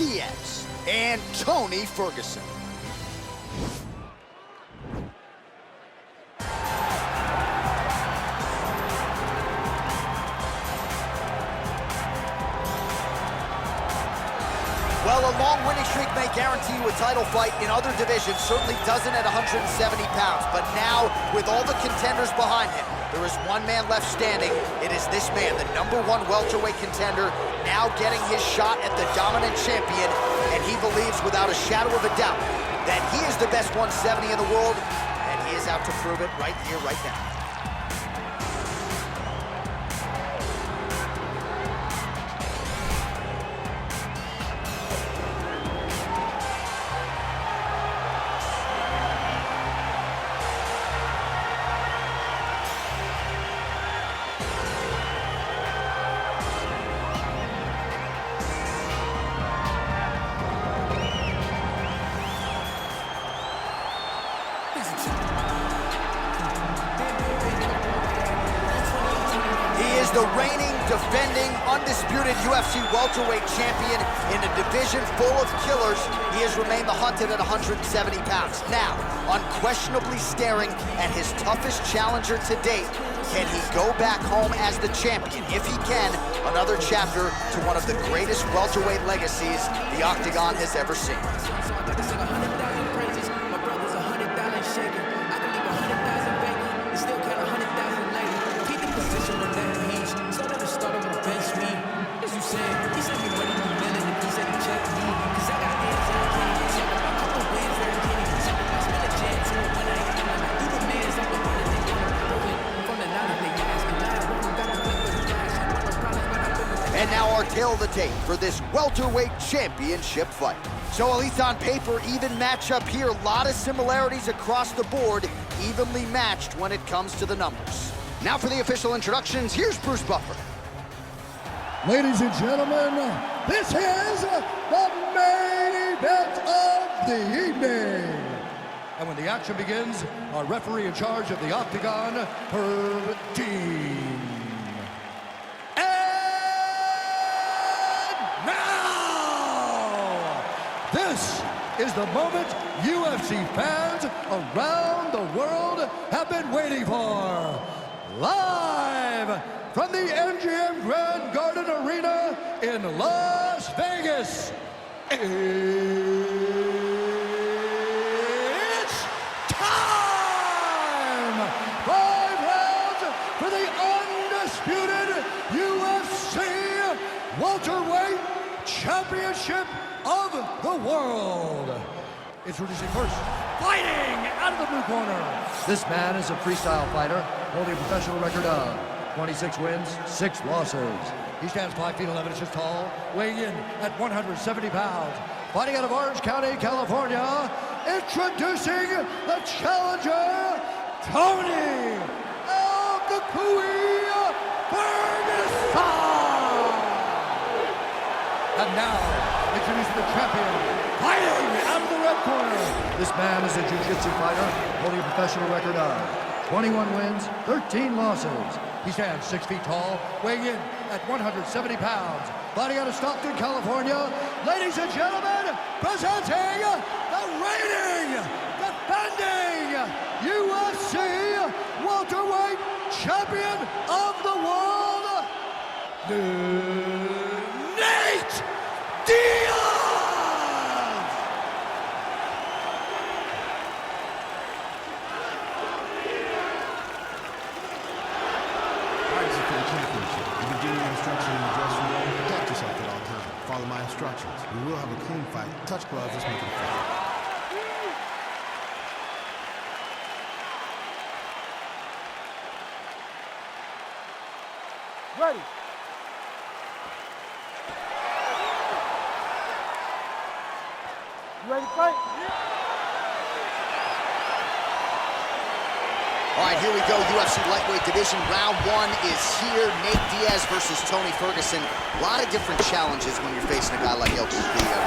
Diaz and Tony Ferguson. Well, a long winning streak may guarantee you a title fight in other divisions, certainly doesn't at 170 pounds. But now, with all the contenders behind him, there is one man left standing. It is this man, the #1 welterweight contender, now getting his shot at the dominant champion. And he believes without a shadow of a doubt that he is the best 170 in the world, and he is out to prove it right here, right now. The reigning, defending, undisputed UFC welterweight champion in a division full of killers. He has remained the hunted at 170 pounds. Now, unquestionably staring at his toughest challenger to date. Can he go back home as the champion? If he can, another chapter to one of the greatest welterweight legacies the Octagon has ever seen. And now our tale of the tape for this welterweight championship fight. So at least on paper, even matchup here. A lot of similarities across the board, evenly matched when it comes to the numbers. Now for the official introductions, here's Bruce Buffer. Ladies and gentlemen, this is the main event of the evening. And when the action begins, our referee in charge of the Octagon, Herb Dean. This is the moment UFC fans around the world have been waiting for. Live from the MGM Grand Garden Arena in Las Vegas, it's time! 5 rounds for the undisputed UFC welterweight championship of the world. Introducing first, fighting out of the blue corner. This man is a freestyle fighter, holding a professional record of 26 wins, 6 losses. He stands 5 feet 11 inches tall, weighing in at 170 pounds. Fighting out of Orange County, California, introducing the challenger, Tony Ferguson. And now, introducing the champion, fighting out of the red corner. This man is a jiu-jitsu fighter, holding a professional record of 21 wins, 13 losses. He stands 6 feet tall, weighing in at 170 pounds. Fighting out of Stockton, California, ladies and gentlemen, presenting the reigning, defending UFC welterweight champion of the world, Diaz! Follow my instructions. We will have a clean fight. Touch gloves, let's make it a fight. Ready. You ready to fight? All right, here we go, UFC lightweight division. Round 1 is here. Nate Diaz versus Tony Ferguson. A lot of different challenges when you're facing a guy like El Castillo.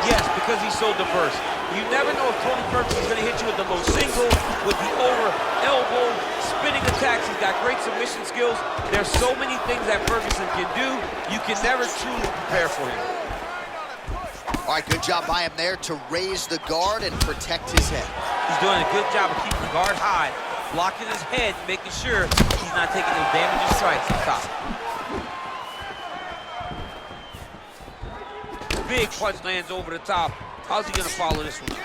Yes, because he's so diverse. You never know if Tony Ferguson is going to hit you with the low single, with the over elbow, spinning attacks. He's got great submission skills. There's so many things that Ferguson can do. You can never truly prepare for him. All All right, good job by him there to raise the guard and protect his head. He's doing a good job of keeping the guard high, blocking his head, making sure he's not taking those damaging strikes on top. Big punch lands over the top. How's he gonna follow this one?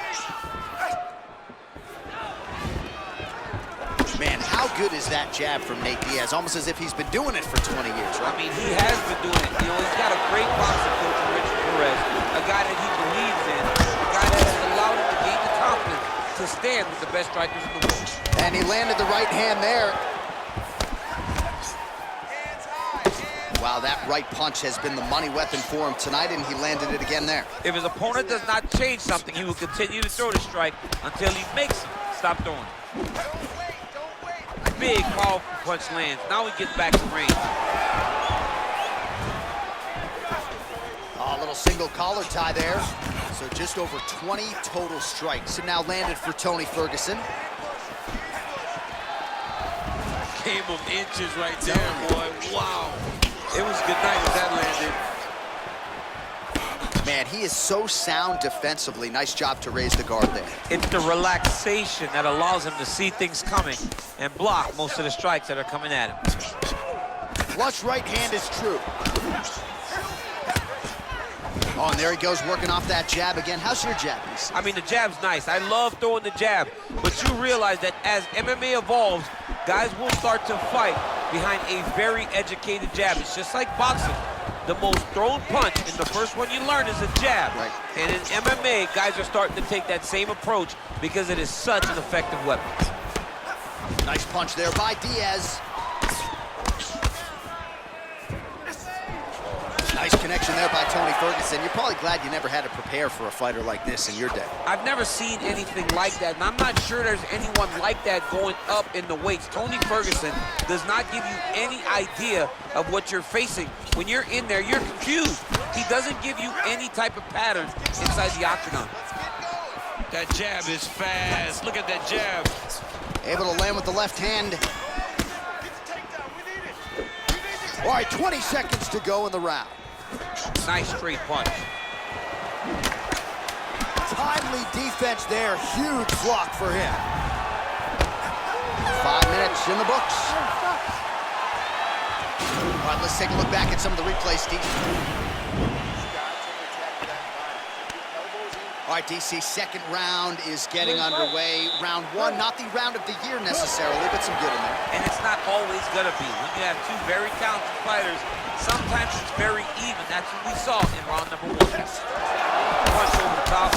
Man, how good is that jab from Nate Diaz? Almost as if he's been doing it for 20 years, right? I mean, he has been doing it. You know, he's got a great boxing coach in Richard Perez, a guy that he believes in, a guy that has allowed him to gain the confidence to stand with the best strikers in the world. And he landed the right hand there. Wow, that right punch has been the money weapon for him tonight, and he landed it again there. If his opponent does not change something, he will continue to throw the strike until he makes him stop throwing. Big, powerful punch lands. Now he gets back to range. A little single collar tie there. So just over 20 total strikes have now landed for Tony Ferguson. Game of inches right there, boy. Wow. It was a good night when that landed. Man, he is so sound defensively. Nice job to raise the guard there. It's the relaxation that allows him to see things coming and block most of the strikes that are coming at him. Flush right hand is true. Oh, and there he goes, working off that jab again. How's your jab, DC? I mean, the jab's nice. I love throwing the jab, but you realize that as MMA evolves, guys will start to fight behind a very educated jab. It's just like boxing. The most thrown punch, and the first one you learn is a jab. Right. And in MMA, guys are starting to take that same approach because it is such an effective weapon. Nice punch there by Diaz. Nice connection there by Tony Ferguson. You're probably glad you never had to prepare for a fighter like this in your day. I've never seen anything like that, and I'm not sure there's anyone like that going up in the weights. Tony Ferguson does not give you any idea of what you're facing. When you're in there, you're confused. He doesn't give you any type of pattern inside the octagon. That jab is fast. Look at that jab. Able to land with the left hand. All right, 20 seconds to go in the round. Nice straight punch. Timely defense there. Huge block for him. 5 minutes in the books. All right, let's take a look back at some of the replays, Steve. All right, DC, second round is getting underway. Round one, not the round of the year necessarily, but some good in there. And it's not always gonna be. When you have two very talented fighters, sometimes it's very even. That's what we saw in round number one. Punch over the top.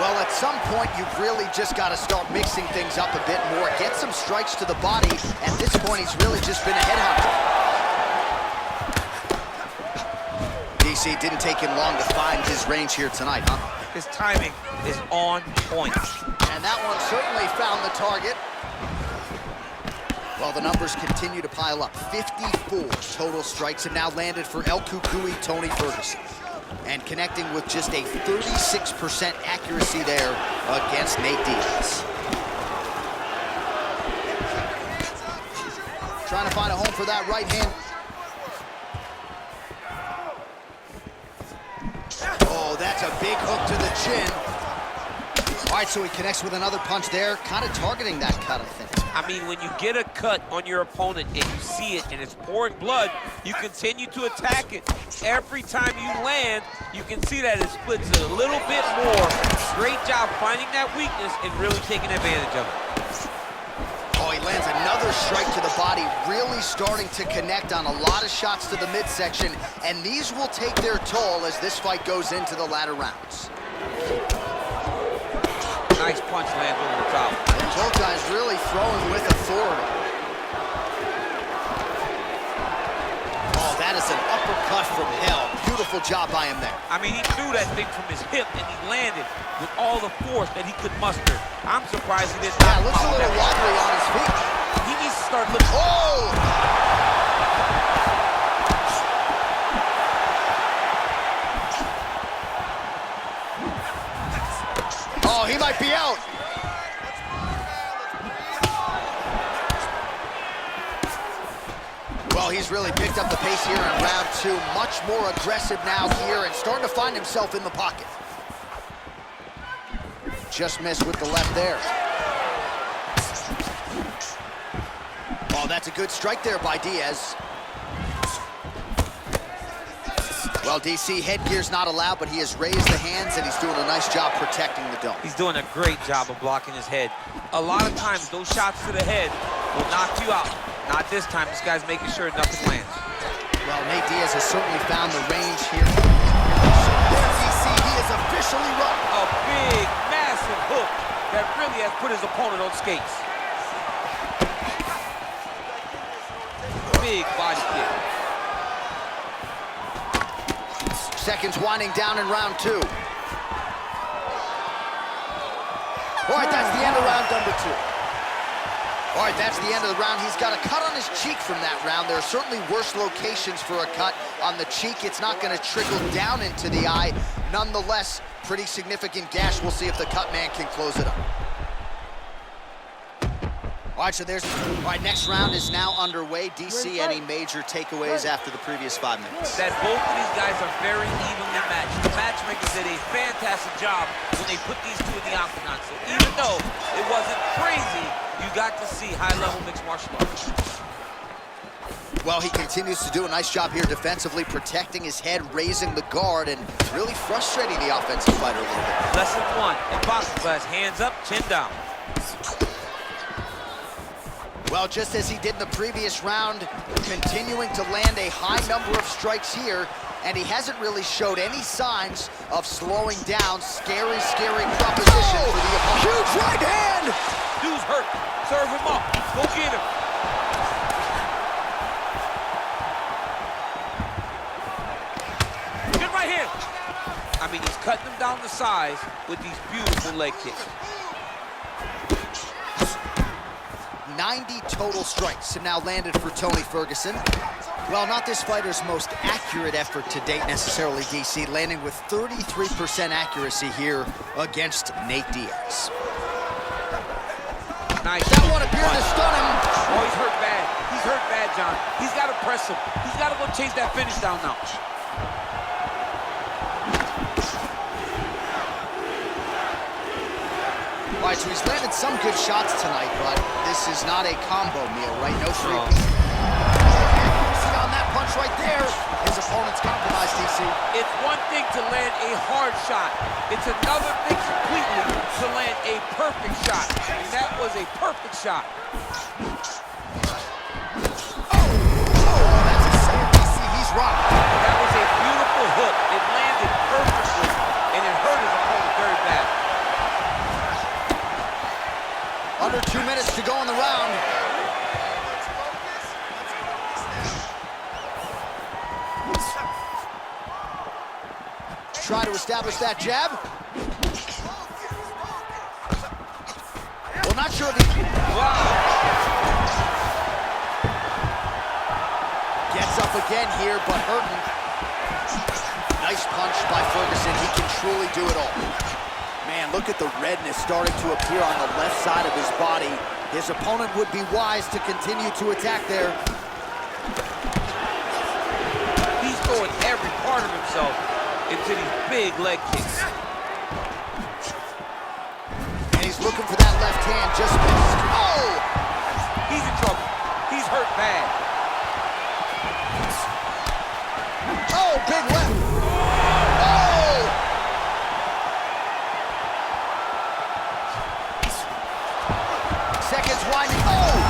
Well, at some point, you've really just got to start mixing things up a bit more. Get some strikes to the body. At this point, he's really just been a headhunter. DC, didn't take him long to find his range here tonight, huh? His timing is on point. And that one certainly found the target. Well, the numbers continue to pile up. 54 total strikes have now landed for El Cucuy Tony Ferguson. And connecting with just a 36% accuracy there against Nate Diaz. Trying to find a home for that right hand. Oh, that's a big hook to the chin. All right, so he connects with another punch there, kind of targeting that cut, I think. I mean, when you get a cut on your opponent and you see it and it's pouring blood, you continue to attack it. Every time you land, you can see that it splits it a little bit more. Great job finding that weakness and really taking advantage of it. Oh, he lands another strike to the body, really starting to connect on a lot of shots to the midsection, and these will take their toll as this fight goes into the latter rounds. Nice punch lands over the top. And both guys really throwing with authority. Oh, that is an uppercut from hell. Beautiful job by him there. I mean, he threw that thing from his hip and he landed with all the force that he could muster. I'm surprised he didn't. Yeah, looks a little wobbly on his feet. He needs to start looking. Oh! Oh, he might be out. Well, he's really picked up the pace here in round 2. Much more aggressive now here and starting to find himself in the pocket. Just missed with the left there. Oh, that's a good strike there by Diaz. Well, DC, headgear's not allowed, but he has raised the hands, and he's doing a nice job protecting the dome. He's doing a great job of blocking his head. A lot of times, those shots to the head will knock you out. Not this time. This guy's making sure nothing lands. Well, Nate Diaz has certainly found the range here. There, DC, he is officially run. A big, massive hook that really has put his opponent on skates. Big body kick. Seconds winding down in round 2. All right, that's the end of round number 2. All right, that's the end of the round. He's got a cut on his cheek from that round. There are certainly worse locations for a cut on the cheek. It's not going to trickle down into the eye. Nonetheless, pretty significant gash. We'll see if the cut man can close it up. All right, so next round is now underway. DC, any major takeaways after the previous 5 minutes? That both of these guys are very evenly matched. The matchmakers did a fantastic job when they put these two in the octagon. So even though it wasn't crazy, you got to see high-level mixed martial arts. Well, he continues to do a nice job here defensively, protecting his head, raising the guard, and really frustrating the offensive fighter a little bit. Lesson 1 in boxing class, hands up, chin down. Well, just as he did in the previous round, continuing to land a high number of strikes here, and he hasn't really showed any signs of slowing down. Scary, scary proposition for the opponent. Huge right hand! Dude's hurt. Serve him up. Go get him. Good right hand. I mean, he's cutting them down to size with these beautiful leg kicks. 90 total strikes have now landed for Tony Ferguson. Well, not this fighter's most accurate effort to date necessarily, DC, landing with 33% accuracy here against Nate Diaz. Nice. That one appeared to stun him. Oh, he's hurt bad. He's hurt bad, John. He's got to press him. He's got to go chase that finish down now. All right, so he's landed some good shots tonight, but this is not a combo meal, right? No free piece. See on that punch right there, his opponent's compromised, DC. It's one thing to land a hard shot. It's another thing completely to land a perfect shot. And that was a perfect shot. That's a safe, DC. He's rocked. That was a beautiful hook. It landed perfectly, and it hurt his opponent very bad. Under 2 minutes to go in the round. Try to establish that jab. Well, not sure if he... Wow. Gets up again here, but hurting. Nice punch by Ferguson. He can truly do it all. Man, look at the redness starting to appear on the left side of his body. His opponent would be wise to continue to attack there. He's throwing every part of himself into these big leg kicks. And he's looking for that left hand, just missed. Oh! He's in trouble. He's hurt bad. Oh, big left. Oh! Seconds winding. Oh!